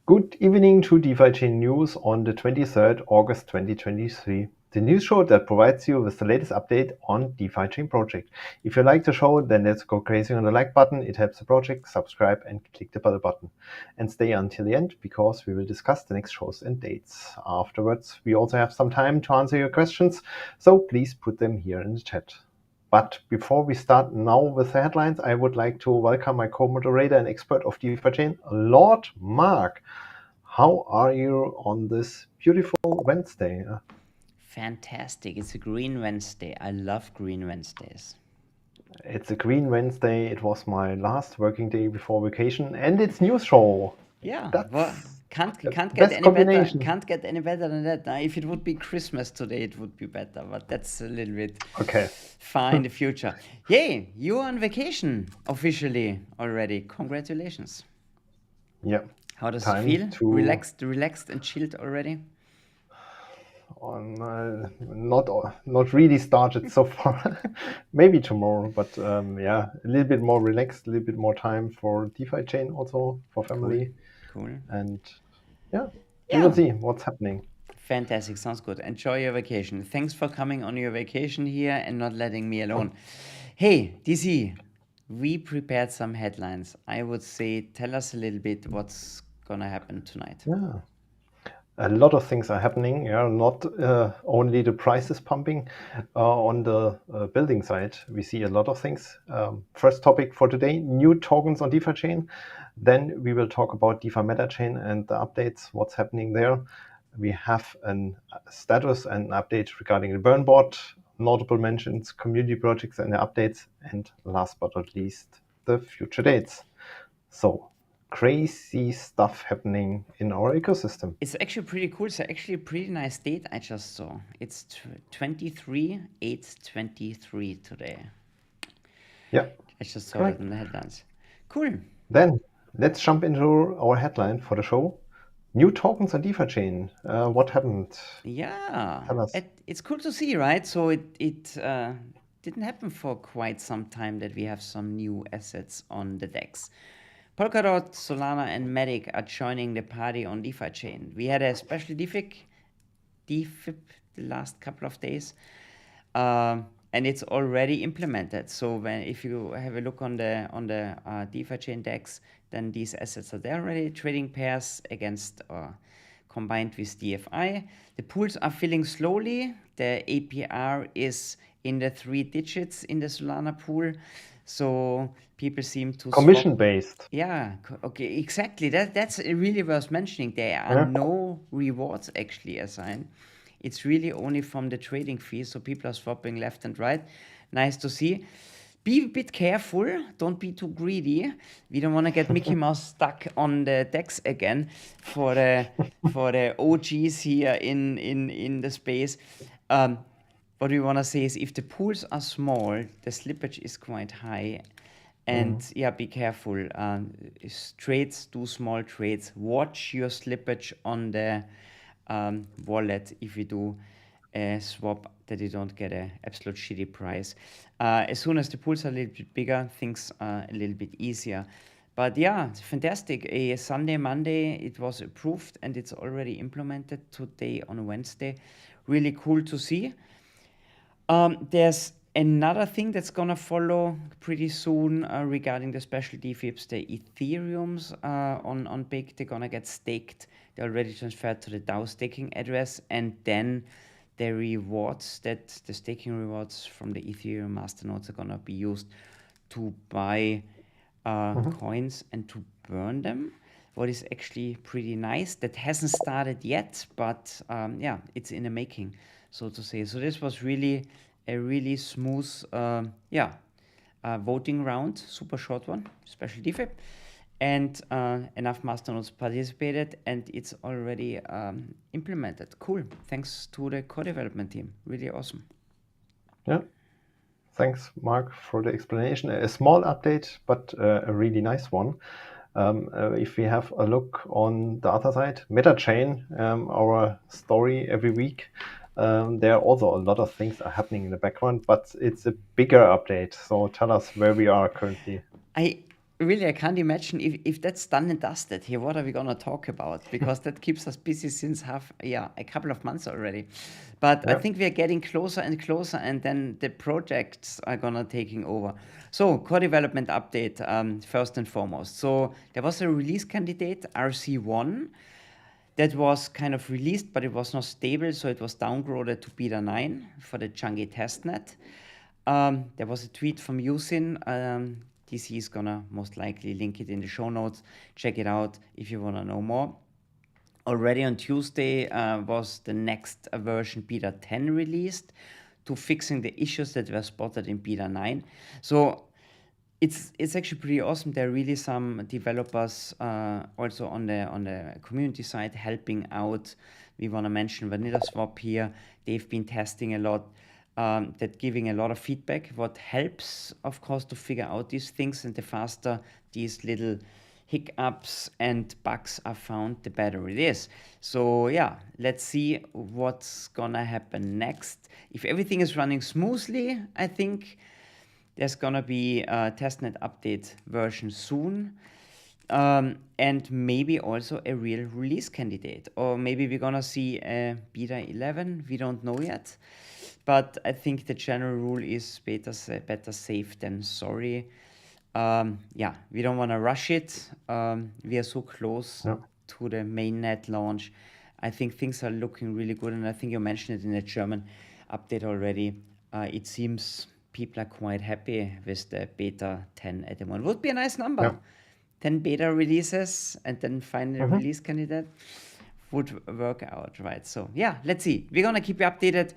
Good evening to DeFiChain news on the 23rd August 2023. The news show that provides you with the latest update on DeFiChain project. If you like the show, then let's go crazy on the like button. It helps the project. Subscribe and click the bell button. And stay until the end because we will discuss the next shows and dates. Afterwards, we also have some time to answer your questions, so please put them here in the chat. But before we start now with the headlines, I would like to welcome my co-moderator and expert of DeFiChain, Lord Mark. How are you on this beautiful Wednesday? Fantastic. It's a Green Wednesday. I love Green Wednesdays. It's a Green Wednesday. It was my last working day before vacation, and it's news show. Yeah, well, That's can't the can't get best any better. combination. Can't get any better than that. Now, if it would be Christmas today, it would be better. But that's a little bit Okay. far in the future. Yay, you're on vacation officially already. Congratulations. Yeah. How does it Time feel? to Relaxed and chilled already? not really started so far. Maybe tomorrow, but yeah, a little bit more relaxed, a little bit more time for DeFiChain also for Cool, family, cool. and yeah, we will Yeah, see what's happening. fantastic. Sounds good. Enjoy your vacation. Thanks for coming on your vacation here and not letting me alone. Hey, DC, we prepared some headlines. I would say, tell us a little bit what's gonna happen tonight. Yeah. A lot of things are happening. Yeah, not only the prices pumping on the building side. We see a lot of things. First topic for today: new tokens on DeFiChain. Then we will talk about DeFi MetaChain and the updates. What's happening there? We have a status and an update regarding the burn bot, notable mentions, community projects and the updates, and last but not least, the future dates. So crazy stuff happening in our ecosystem. It's actually pretty cool. It's actually a pretty nice date I just saw. It's 23/8/23 today. Yeah, I just saw that correct. in the headlines. Cool. Then let's jump into our headline for the show. New tokens on DeFiChain. What happened? Yeah, Tell us. it's cool to see, right? So it didn't happen for quite some time that we have some new assets on the DEX. Polkadot, Solana, and Matic are joining the party on DeFiChain. We had a special DFIP the last couple of days, and it's already implemented. So if you have a look on the DeFiChain DEX, then these assets are there already. Trading pairs against combined with DFI. The pools are filling slowly. The APR is in the 3 digits in the Solana pool. So people seem to Commission swap. based. Yeah, okay, exactly. That's really worth mentioning. There are Yeah. no rewards actually assigned. It's really only from the trading fees, so people are swapping left and right. Nice to see. Be a bit careful. Don't be too greedy. We don't want to get Mickey Mouse stuck on the decks again for the OGs here in the space. What we want to say is if the pools are small, the slippage is quite high. And yeah, be careful. Trades, do small trades. Watch your slippage on the wallet if you do a swap that you don't get an absolute shitty price. As soon as the pools are a little bit bigger, things are a little bit easier. But yeah, it's fantastic. A Sunday, Monday, it was approved and it's already implemented today on Wednesday. Really cool to see. There's another thing that's gonna follow pretty soon regarding the special DFIPs. The Ethereums on Big, they're gonna get staked. They're already transferred to the DAO staking address, and then the rewards the staking rewards from the Ethereum masternodes are gonna be used to buy coins and to burn them. What is actually pretty nice. That hasn't started yet, but yeah, it's in the making, so to say. So this was really a really smooth, voting round, super short one, special DFIP, and enough masternodes participated, and it's already implemented. Cool. Thanks to the co-development team. Really awesome. Yeah. Thanks, Mark, for the explanation. A small update, but a really nice one. If we have a look on the other side, MetaChain, our story every week, there are also a lot of things are happening in the background, but it's a bigger update. So tell us where we are currently. really, I can't imagine if that's done and dusted here. What are we gonna talk about? Because that keeps us busy since a couple of months already. But I Yeah. think we are getting closer and closer, and then the projects are gonna taking over. So core development update, first and foremost. So there was a release candidate RC1 that was kind of released, but it was not stable, so it was downgraded to beta 9 for the Chunky testnet. There was a tweet from Yusin. DC is gonna most likely link it in the show notes. Check it out if you wanna know more. Already on Tuesday was the next version beta 10 released to fixing the issues that were spotted in beta 9. So it's actually pretty awesome. There are really some developers also on the community side helping out. We want to mention Vanilla Swap here. They've been testing a lot, that giving a lot of feedback. What helps, of course, to figure out these things, and the faster these little hiccups and bugs are found, the better it is. So yeah, let's see what's gonna happen next. If everything is running smoothly, I think there's gonna be a testnet update version soon, and maybe also a real release candidate, or maybe we're gonna see a beta 11. We don't know yet, but I think the general rule is better safe than sorry. Yeah, we don't want to rush it. We are so close Yeah. to the mainnet launch. I think things are looking really good, and I think you mentioned it in the German update already. It seems people are quite happy with the beta 10 at the moment. Would be a nice number. Yeah. 10 beta releases and then finally a Mhm. release candidate would work out, right? So yeah, let's see. We're gonna keep you updated.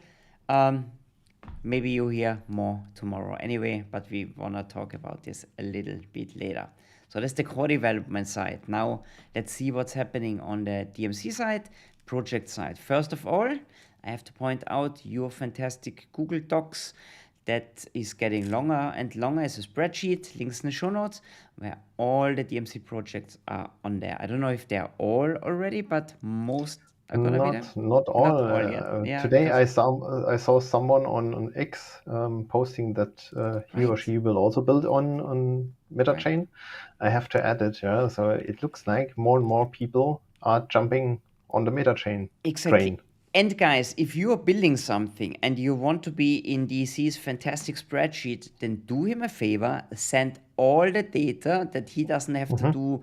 Maybe you hear more tomorrow anyway, but we wanna talk about this a little bit later. So that's the core development side. Now let's see what's happening on the DMC side, project side. First of all, I have to point out your fantastic Google Docs that is getting longer and longer as a spreadsheet, links in the show notes, where all the DMC projects are on there. I don't know if they're all already, but most are gonna be there. Not all. Not all yet. Yeah, Today because I saw someone on X posting that he or Right. she will also build on right. MetaChain. I have to add it. Yeah, so it looks like more and more people are jumping on the MetaChain Exactly. train. And guys, if you are building something and you want to be in DC's fantastic spreadsheet, then do him a favor, send all the data that he doesn't have to do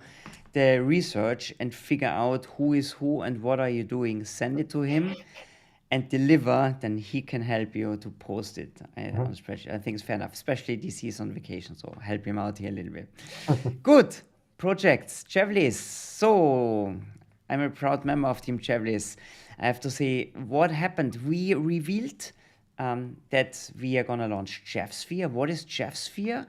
the research and figure out who is who and what are you doing. Send it to him and deliver, then he can help you to post it on the spreadsheet. I think it's fair enough, especially DC is on vacation, so help him out here a little bit. Good. Projects, Chevlis. So I'm a proud member of Team Chevlis. I have to say, what happened? We revealed that we are gonna launch JeffSphere. What is JeffSphere?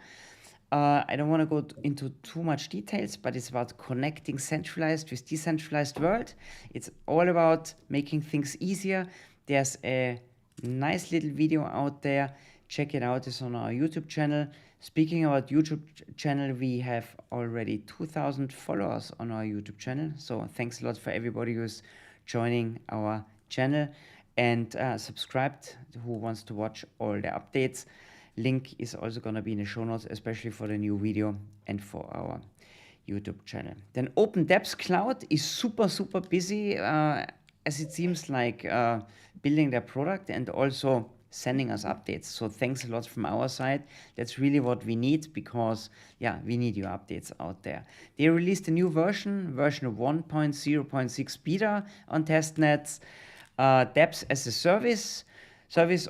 I don't want to go into too much details, but it's about connecting centralized with decentralized world. It's all about making things easier. There's a nice little video out there. Check it out. It's on our YouTube channel. Speaking about YouTube channel, we have already 2,000 followers on our YouTube channel. So thanks a lot for everybody who's joining our channel and subscribed, who wants to watch all the updates. Link is also going to be in the show notes, especially for the new video and for our YouTube channel. Then Open Depths Cloud is super busy, as it seems like building their product and also sending us updates. So thanks a lot from our side. That's really what we need, because yeah, we need your updates out there. They released a new version 1.0.6 beta on testnets. Depths as a service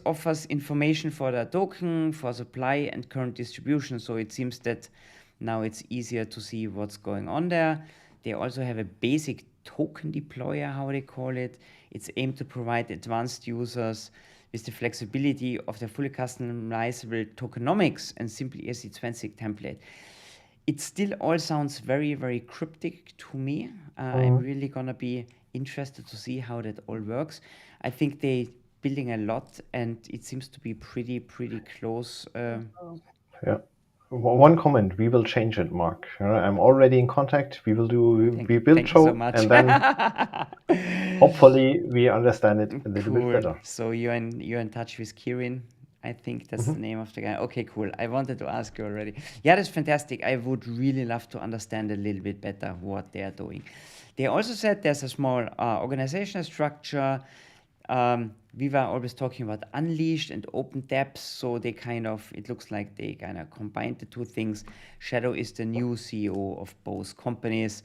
offers information for the token, for supply and current distribution. So it seems that now it's easier to see what's going on there. They also have a basic token deployer, how they call it. It's aimed to provide advanced users with the flexibility of the fully customizable tokenomics and simply ERC20 template. It still all sounds very cryptic to me. I'm really gonna be interested to see how that all works. I think they building a lot, and it seems to be pretty close. Yeah. One comment: we will change it, Mark. I'm already in contact. We will do we build Thank you show, so much. and then hopefully we understand it a little bit Cool. better. So you're in touch with Kirin. I think that's the name of the guy. Okay, cool. I wanted to ask you already. Yeah, that's fantastic. I would really love to understand a little bit better what they are doing. They also said there's a small organizational structure. We were always talking about unleashed and open depths, so it looks like they kind of combined the two things. Shadow is the new CEO of both companies.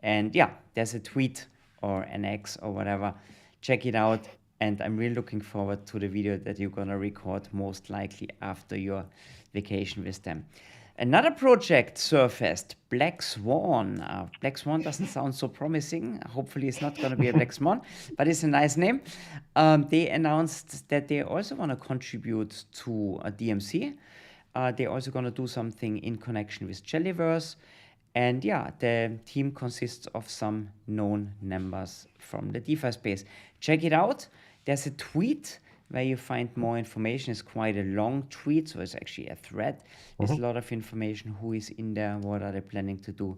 And yeah, there's a tweet or an X or whatever. Check it out. And I'm really looking forward to the video that you're going to record most likely after your vacation with them. Another project surfaced, Black Swan. Black Swan doesn't sound so promising. Hopefully it's not going to be a Black Swan, but it's a nice name. They announced that they also want to contribute to a DMC. They're also going to do something in connection with Jellyverse. And yeah, the team consists of some known members from the DeFi space. Check it out. There's a tweet where you find more information. It's quite a long tweet, so it's actually a thread. There's a lot of information, who is in there, what are they planning to do.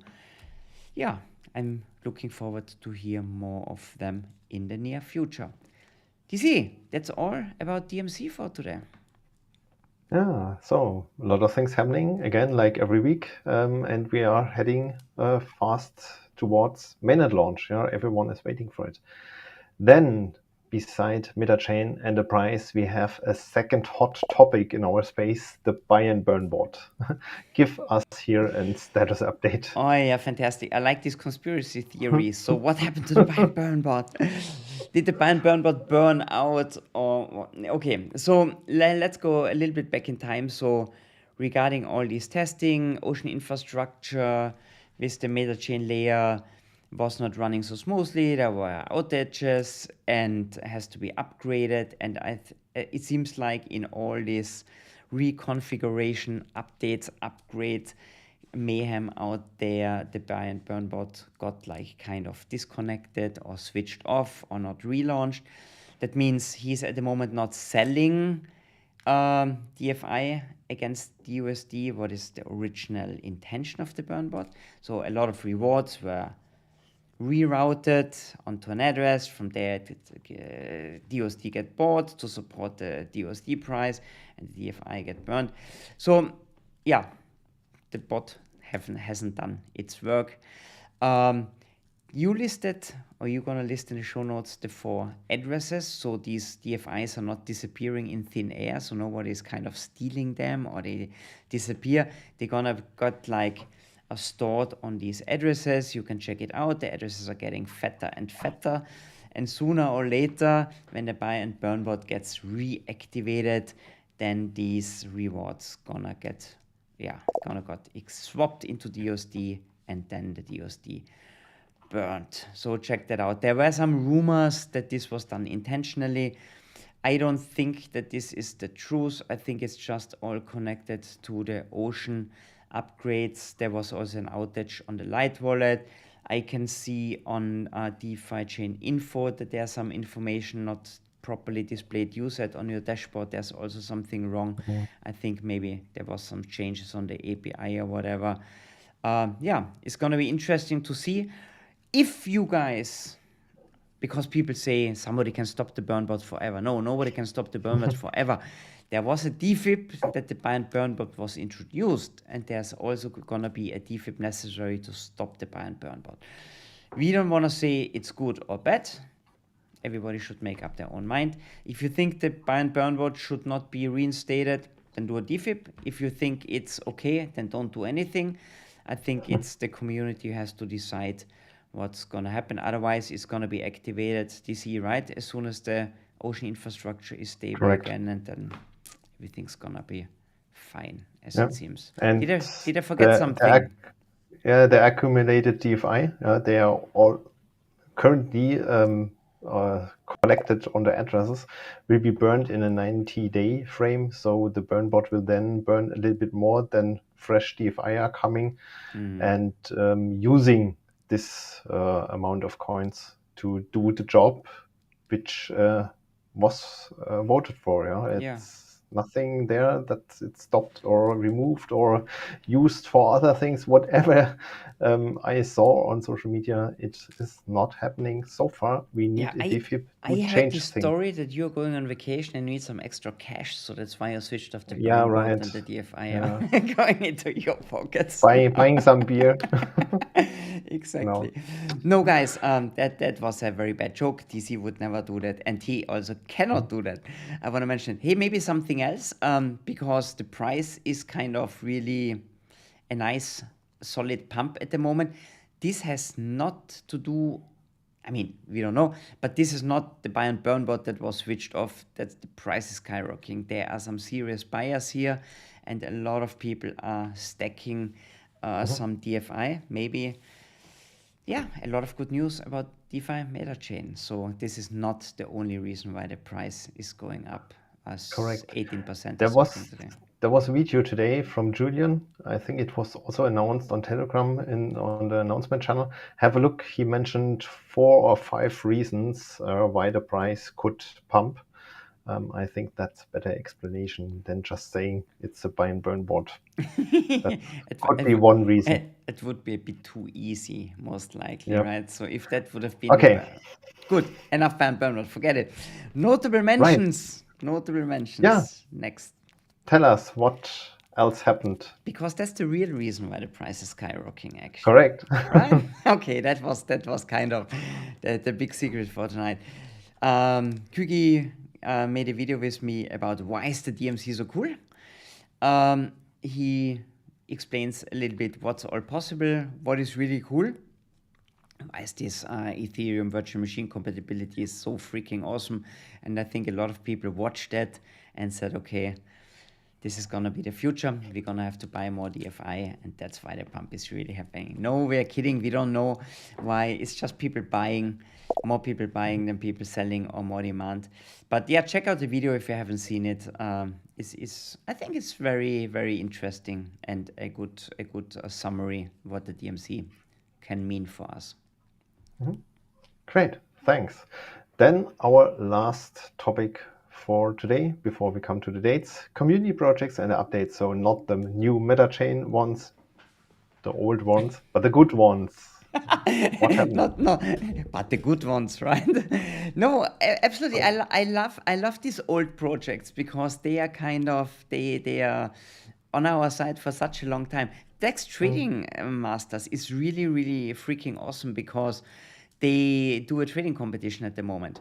Yeah, I'm looking forward to hear more of them in the near future. DC, that's all about DMC for today. Yeah, so a lot of things happening again, like every week, and we are heading fast towards mainnet launch. Everyone is waiting for it. Then, beside MetaChain and the price, we have a second hot topic in our space: the buy and burn bot. Give us here a status update. Oh yeah, fantastic! I like these conspiracy theories. So what happened to the buy and burn bot? Did the buy and burn bot burn out, or what? Okay? So let's go a little bit back in time. So regarding all this testing, ocean infrastructure with the MetaChain layer was not running so smoothly. There were outages and has to be upgraded. And it seems like in all this reconfiguration, updates, upgrade mayhem out there, the buy and burn bot got like kind of disconnected or switched off or not relaunched. That means he's at the moment not selling DFI against USD, what is the original intention of the burn bot. So a lot of rewards were rerouted onto an address. From there, DUSD get bought to support the DUSD price, and the DFI get burned. So yeah, the bot hasn't done its work. You listed, or you're gonna list in the show notes, the 4 addresses. So these DFIs are not disappearing in thin air. So nobody's kind of stealing them or they disappear. They're gonna got like are stored on these addresses. You can check it out. The addresses are getting fatter and fatter. And sooner or later, when the buy and burn bot gets reactivated, then these rewards gonna get swapped into DUSD, and then the DUSD burnt. So check that out. There were some rumors that this was done intentionally. I don't think that this is the truth. I think it's just all connected to the ocean upgrades. There was also an outage on the Light wallet. I can see on DeFiChain info that there's some information not properly displayed. You said on your dashboard there's also something wrong. I think maybe there was some changes on the API or whatever. It's going to be interesting to see if you guys, because people say somebody can stop the burn bot forever. No, nobody can stop the burn bot forever. There was a DFIP that the buy and burn bot was introduced, and there's also gonna be a DFIP necessary to stop the buy and burn bot. We don't want to say it's good or bad. Everybody should make up their own mind. If you think the buy and burn bot should not be reinstated, then do a DFIP. If you think it's okay, then don't do anything. I think it's the community who has to decide what's gonna happen. Otherwise, it's gonna be activated DC, right? As soon as the ocean infrastructure is stable again, and then everything's gonna be fine, as it seems. And did I forget something? The accumulated DFI, they are all currently collected on the addresses, will be burned in a 90-day frame. So the burn bot will then burn a little bit more than fresh DFI are coming, and using this amount of coins to do the job which was voted for. It's nothing there that it's stopped or removed or used for other things. Whatever I saw on social media, it is not happening so far. We need a DFIP I would heard the change things. story that you're going on vacation and need some extra cash, so that's why you switched off the Yeah, burn board right. and the DFI Yeah. going into your pockets. Buying some beer. Exactly. No, guys, that was a very bad joke. DC would never do that, and he also cannot do that. I want to mention, hey, maybe something else, because the price is kind of really a nice solid pump at the moment. This has not to do. I mean, we don't know, but this is not the buy and burn bot that was switched off. That's the price is skyrocketing. There are some serious buyers here, and a lot of people are stacking some DFI. Maybe, yeah, a lot of good news about DeFi meta chain. So this is not the only reason why the price is going up as Correct. 18% There or something was today. there was a video today from Julian. I think it was also announced on Telegram on the announcement channel. Have a look. He mentioned 4 or 5 reasons why the price could pump. I think that's a better explanation than just saying it's a buy and burn bot. That It, could it, be one reason. it would be a bit too easy, most likely, Yeah. right? So if that would have been Okay. good, enough buy and burn, forget it. Notable Right. mentions. Notable mentions. Yeah. Next. Tell us what else happened. Because that's the real reason why the price is skyrocketing, actually. Correct. Right? Okay, that was kind of the big secret for tonight. Kugi made a video with me about why is the DMC so cool. He explains a little bit what's all possible, what is really cool. Why is this Ethereum virtual machine compatibility is so freaking awesome. And I think a lot of people watched that and said, okay, this is gonna be the future. We're gonna have to buy more DFI, and that's why the pump is really happening. No, we're kidding. We don't know why. It's just people buying, more people buying than people selling, or more demand. But yeah, check out the video if you haven't seen it. I think it's very, very interesting and a good summary what the DMC can mean for us. Great. Thanks. Then our last topic for today, before we come to the dates, community projects and updates. So not the new meta chain ones, the old ones, but the good ones. What happened? No, but the good ones, right? No, absolutely. I love these old projects because they are kind of they are on our side for such a long time. DEX Trading Masters is really, really freaking awesome because they do a trading competition at the moment.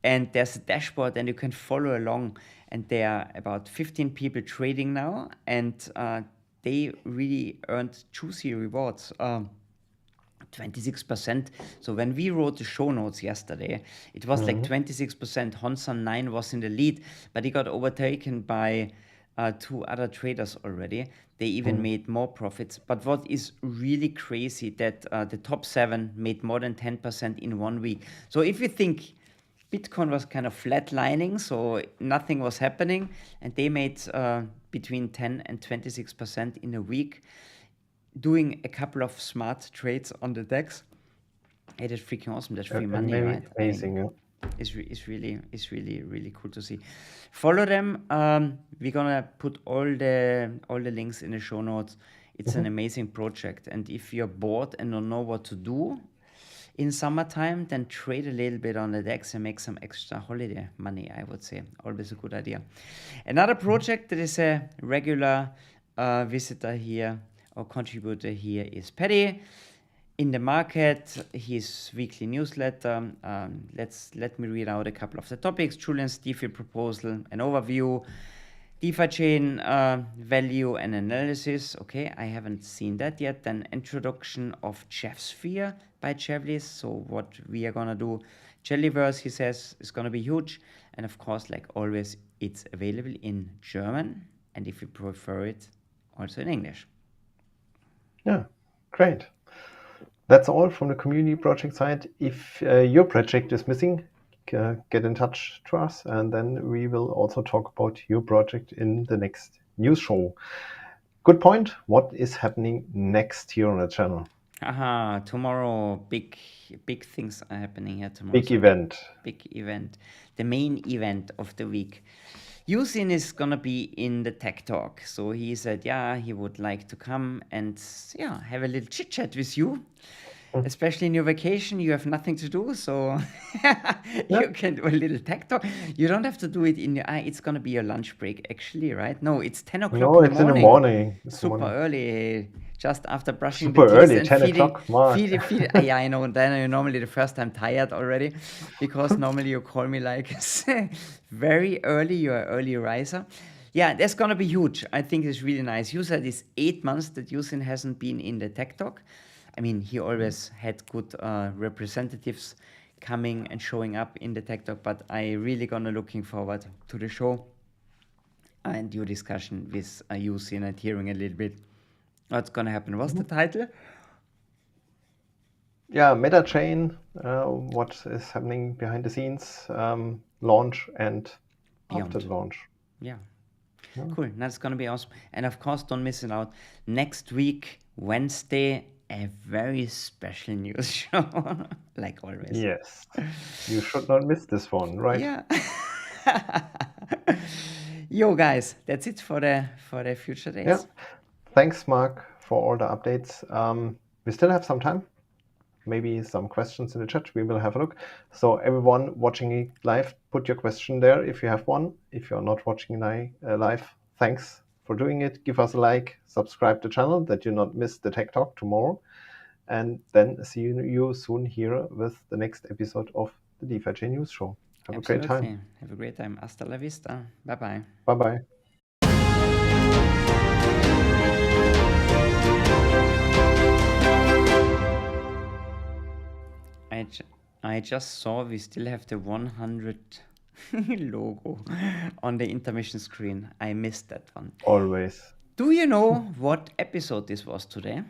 And there's a dashboard and you can follow along. And there are about 15 people trading now. And they really earned juicy rewards. 26%. So when we wrote the show notes yesterday, it was like 26%. Honson 9 was in the lead, but he got overtaken by 2 other traders already. They even made more profits. But what is really crazy that the top 7 made more than 10% in 1 week. So if you think Bitcoin was kind of flatlining, so nothing was happening, and they made between 10 and 26% in a week, doing a couple of smart trades on the DEX. It is freaking awesome. That's free money, right? Amazing. I mean, it's really, really cool to see. Follow them. We're gonna put all the links in the show notes. It's an amazing project, and if you're bored and don't know what to do in summertime, then trade a little bit on the DEX and make some extra holiday money, I would say. Always a good idea. Another project that is a regular visitor here or contributor here is Paddy. In the market, his weekly newsletter. Let me read out a couple of the topics. Julian's DeFi proposal, an overview, DeFiChain value and analysis. Okay, I haven't seen that yet. Then introduction of Jeffsphere by Chevlis. So what we are gonna do. Jellyverse, he says, is gonna be huge. And of course, like always, it's available in German. And if you prefer it, also in English. Yeah, great. That's all from the community project side. If your project is missing, get in touch to us, and then we will also talk about your project in the next news show. Good point. What is happening next here on the channel? Tomorrow, big things are happening here tomorrow. Big event. The main event of the week. Yusin is gonna be in the tech talk, so he said, yeah, he would like to come and have a little chit chat with you. especially in your vacation, you have nothing to do, so Yeah. you can do a little tech talk. You don't have to do it in your it's gonna be your lunch break, actually, right? No, it's 10 o'clock No, in the it's in the morning. morning. It's the Super morning. early, just after brushing the Super teeth early, and 10 o'clock, Mark. feeding. Yeah, I know. Then you're normally the first time tired already, because normally you call me like very early. You're an early riser. Yeah, that's gonna be huge. I think it's really nice. You said it's 8 months that Yusin hasn't been in the Tech Talk. I mean, he always had good representatives coming and showing up in the Tech Talk, but I really gonna looking forward to the show and your discussion with Yusin and hearing a little bit what's gonna happen. What's the title? Yeah, MetaChain, what is happening behind the scenes, launch and after Beyond. the launch. Yeah. Yeah. Cool. That's gonna be awesome. And of course, don't miss it out. Next week, Wednesday, a very special news show, like always. Yes, you should not miss this one, right? Yeah. Yo, guys, that's it for the future days. Yeah. Thanks, Mark, for all the updates. We still have some time. Maybe some questions in the chat. We will have a look. So everyone watching it live, put your question there if you have one. If you're not watching live, thanks for doing it. Give us a like, subscribe to the channel that you not miss the Tech Talk tomorrow. And then see you soon here with the next episode of the DeFiChain News Show. Have a great time. Have a great time. Hasta la vista. Bye-bye. Bye-bye. I just saw we still have the 100 logo on the intermission screen. I missed that one. Always. Do you know what episode this was today?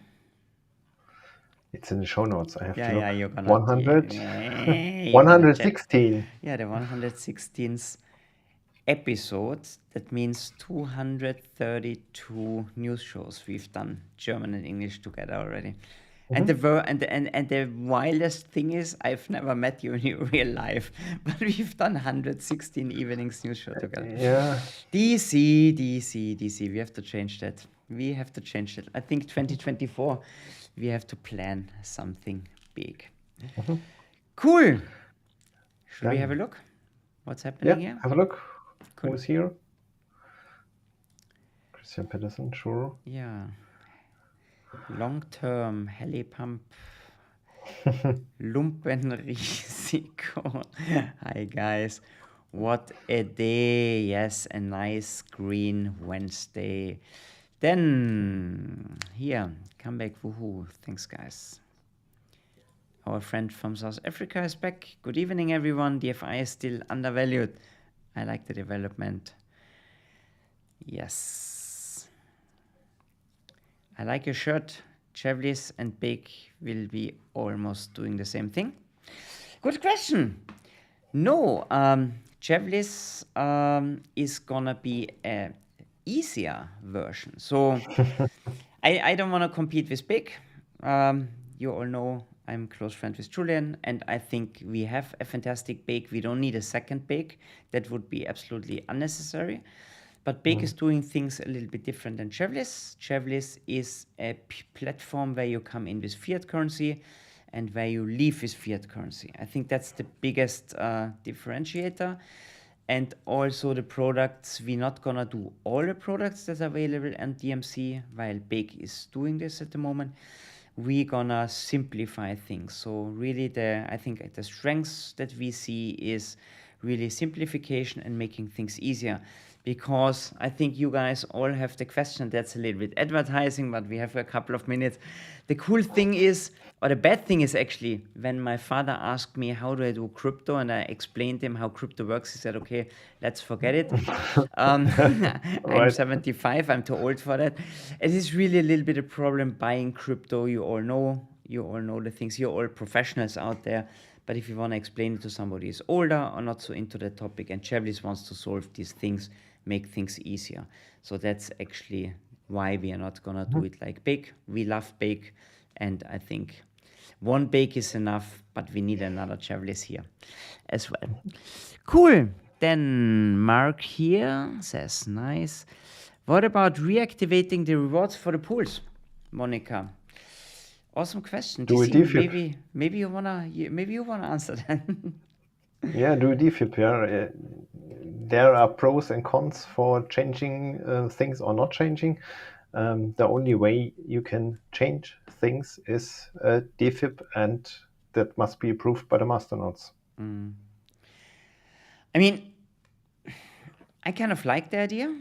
It's in the show notes. I have to look. Yeah, you're gonna 100, yeah, 116. Yeah, the 116th episode. That means 232 news shows we've done, German and English together already. And the wildest thing is, I've never met you in real life, but we've done 116 evenings news show together. Yeah. DC. We have to change that. I think 2024, we have to plan something big. Cool. Should we have a look? What's happening here? Have a look. Cool. Who's here? Christian Pedersen, sure. Yeah. Long-term Helipump. Lumpenrisiko. Hi guys. What a day. Yes, a nice green Wednesday. Then here, come back. Woohoo. Thanks guys. Our friend from South Africa is back. Good evening everyone. DFI is still undervalued. I like the development. Yes. I like your shirt. Chevlis and Bake will be almost doing the same thing. Good question. No, Chevlis is gonna be a easier version. So I don't want to compete with Bake. You all know I'm close friend with Julian, and I think we have a fantastic Bake. We don't need a second Bake. That would be absolutely unnecessary. But Bake is doing things a little bit different than Chevlis. Chevlis is a platform where you come in with fiat currency and where you leave with fiat currency. I think that's the biggest differentiator. And also the products, we're not gonna do all the products that are available on DMC, while Bake is doing this at the moment. We're gonna simplify things. So really I think the strengths that we see is really simplification and making things easier. Because I think you guys all have the question, that's a little bit advertising, but we have a couple of minutes. The cool thing is, or the bad thing is actually, when my father asked me how do I do crypto and I explained him how crypto works, he said, okay, let's forget it. I'm 75, I'm too old for that. It is really a little bit a problem buying crypto. You all know the things, you're all professionals out there. But if you want to explain it to somebody who's older or not so into the topic, and Chevlis wants to solve these things, make things easier. So that's actually why we are not gonna do it like Bake. We love Bake, and I think one Bake is enough, but we need another Chevlis here as well. Cool. Then Mark here says, nice. What about reactivating the rewards for the pools, Monica? Awesome question. Do a DC, DFIP. maybe you wanna answer that. Yeah, do a DFIP. Yeah. There are pros and cons for changing things or not changing. The only way you can change things is a DFIP, and that must be approved by the masternodes. I mean, I kind of like the idea,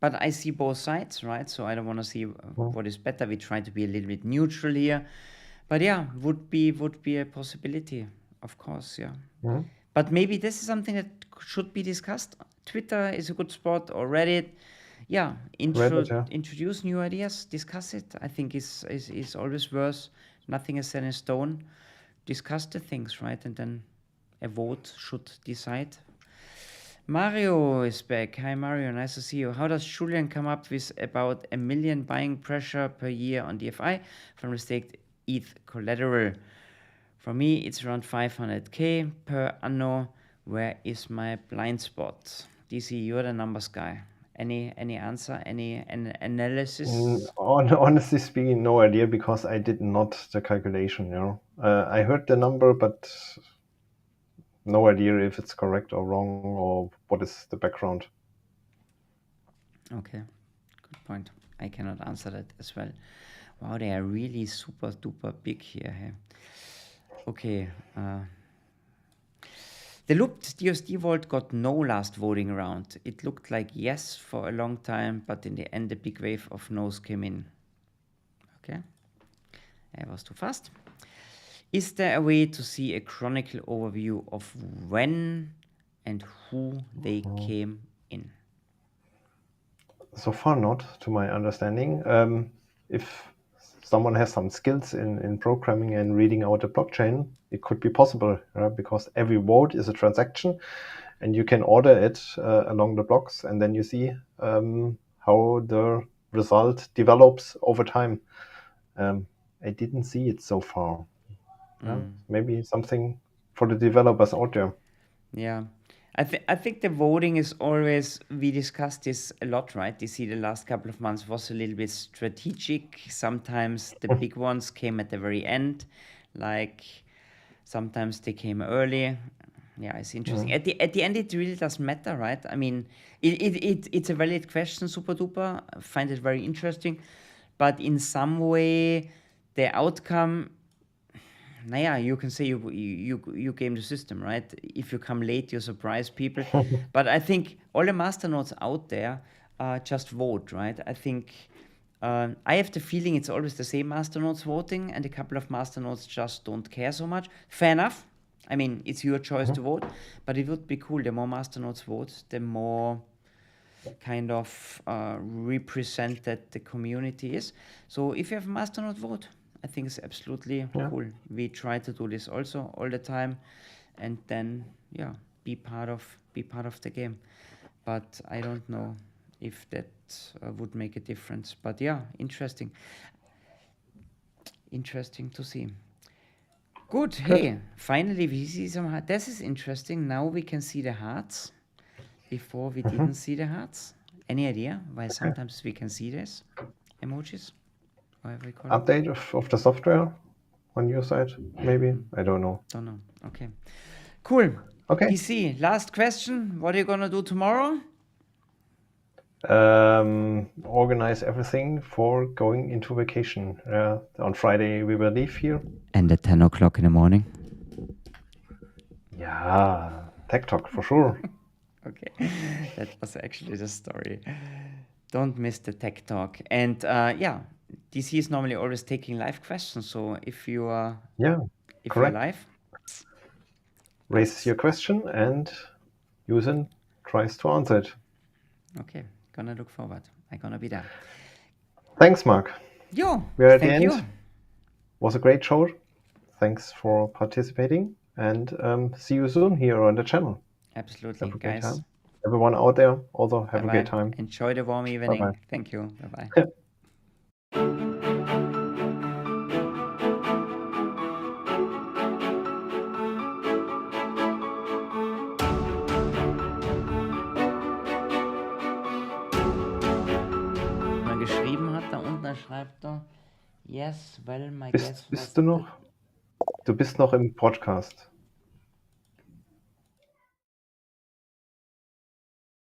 but I see both sides, right? So I don't want to see what is better. We try to be a little bit neutral here, but yeah, would be a possibility, of course, yeah. But maybe this is something that should be discussed. Twitter is a good spot, or Reddit. Yeah, Reddit, yeah. introduce new ideas, discuss it. I think is always worth. Nothing is set in stone. Discuss the things, right? And then a vote should decide. Mario is back. Hi Mario, nice to see you. How does Julian come up with about 1 million buying pressure per year on DFI from the staked ETH collateral? For me, it's around 500k per anno. Where is my blind spot? DC, you're the numbers guy. Any answer? Any analysis? Honestly speaking, no idea, because I did not the calculation. I heard the number, but no idea if it's correct or wrong, or what is the background. Okay, good point. I cannot answer that as well. Wow, they are really super duper big here. Hey? Okay. The looped DSD vault got no last voting round. It looked like yes for a long time, but in the end, a big wave of no's came in. Okay, I was too fast. Is there a way to see a chronicle overview of when and who they came in? So far, not, to my understanding. If someone has some skills in programming and reading out a blockchain, it could be possible, because every vote is a transaction, and you can order it along the blocks, and then you see how the result develops over time. I didn't see it so far. Maybe something for the developers out there. Yeah. I think the voting is always, we discussed this a lot, right? You see, the last couple of months was a little bit strategic. Sometimes the big ones came at the very end, like sometimes they came early. Yeah, it's interesting. At the end, it really doesn't matter, right? I mean, it's a valid question, super duper. I find it very interesting, but in some way, the outcome. You can say you game the system, right? If you come late, you surprise people. But I think all the masternodes out there just vote, right? I think I have the feeling it's always the same masternodes voting, and a couple of masternodes just don't care so much. Fair enough. I mean, it's your choice to vote, but it would be cool. The more masternodes vote, the more kind of represented the community is. So if you have a masternode vote, I think it's absolutely cool. We try to do this also all the time, and then be part of the game. But I don't know if that would make a difference. But yeah, interesting to see. Good. Hey, finally we see some hearts. This is interesting. Now we can see the hearts. Before we didn't see the hearts. Any idea why sometimes we can see this emojis? Update of the software on your side, maybe? I don't know. Don't know. Okay. Cool. Okay. DC, last question. What are you going to do tomorrow? Organize everything for going into vacation. On Friday we will leave here. And at 10 o'clock in the morning? Yeah, tech talk for sure. Okay. That was actually the story. Don't miss the tech talk. And DC is normally always taking live questions, so if you are you're live, raise your question and Yusin tries to answer it. Okay, gonna look forward. I'm gonna be there. Thanks, Mark. Yo, we're at the end. Was a great show. Thanks for participating, and see you soon here on the channel. Absolutely, guys. Everyone out there, also have a great time. Enjoy the warm evening. Bye-bye. Thank you. Bye-bye. Geschrieben hat, da unten schreibt er, Yes, well, my guess was Bist du noch? Du bist noch im Podcast.